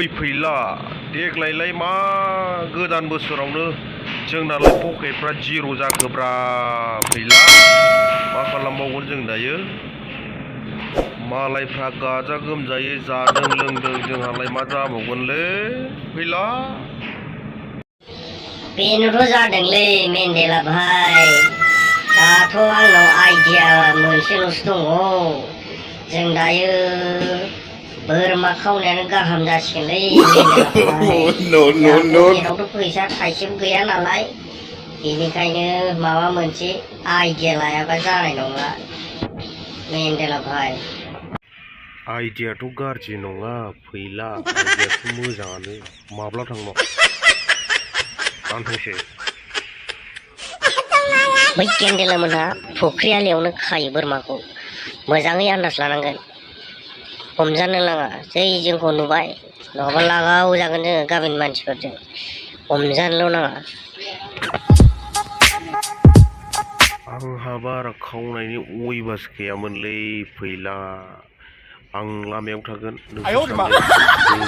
ओइ फैला देग्लायलाय मा गोदान बोसोरावनो जोंनालाय पकेटफ्रा जिर' जाखोब्रा फैला मा खालामबावगोन जों दायो मालायफ्रा गाजा गोमजायै जादों लोंदों जोंहालाय मा जाबावगोनलै फैला बेनोथ' जादोंलै मेन्देला भाई दाथ' आंनाव आइडिया मोनसेल'सो दङ जों दायो बोरमा खावनायानो गाहाम जासिगोनलै पकेटावथ' फैसा थाइसेबो गैया नालाय बेनिखायनो माबा मोनसे आइडिया लायाबा जानाय नंला मेन्देला भाई आइडियाथ' गाज्रि नङा फैला आइडियाथ' मोजाङानो माब्ला थांनो दानथोंसै बै केन्देला मोनहा फुख्रि आलियावनो खायो बोरमाखौ मोजाङै आन्दाज लानांगोन हमजानो नाङा जै जोंखौ नुबाय नङाबा लागाव जागोन जोङो गामिनि मानसिफोरजों हमजानोल' नाङा आंहा बारा खावनायनि अयबास गैयामोनलै फैला आं लामायाव थागोन बोरमानि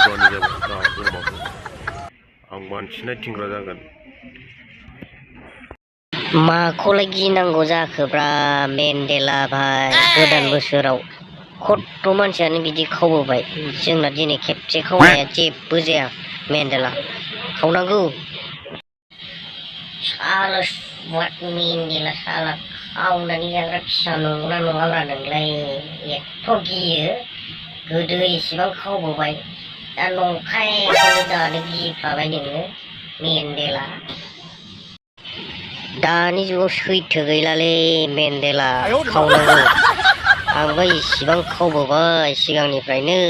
जागोन दा बोरमाखौ आं मानसि नायथिंग्रा जागोन माखौलाय गिनांगौ जाखोब्रा मेन्देला भाई गोदान बोसोराव खथ' मानसियानो बिदि खावबोबाय जोंना दिनै खेबसे खावनाया जेबो जाया मेन्देला खावनांगौ साला मेन्देला साला खावनानै जाग्रा फिसा नंगौना नङाब्रा नोंलाय एथ' गियो गोदो इसेबां खावबोबाय दा नंखायखौनो दानो गिफाबाय नोङो मेन्देला दानि जुगाव सैथो गैलालै मेन्देला खावनांगौ आंबो इसिबां खावबोबाय सिगांनिफ्रायनो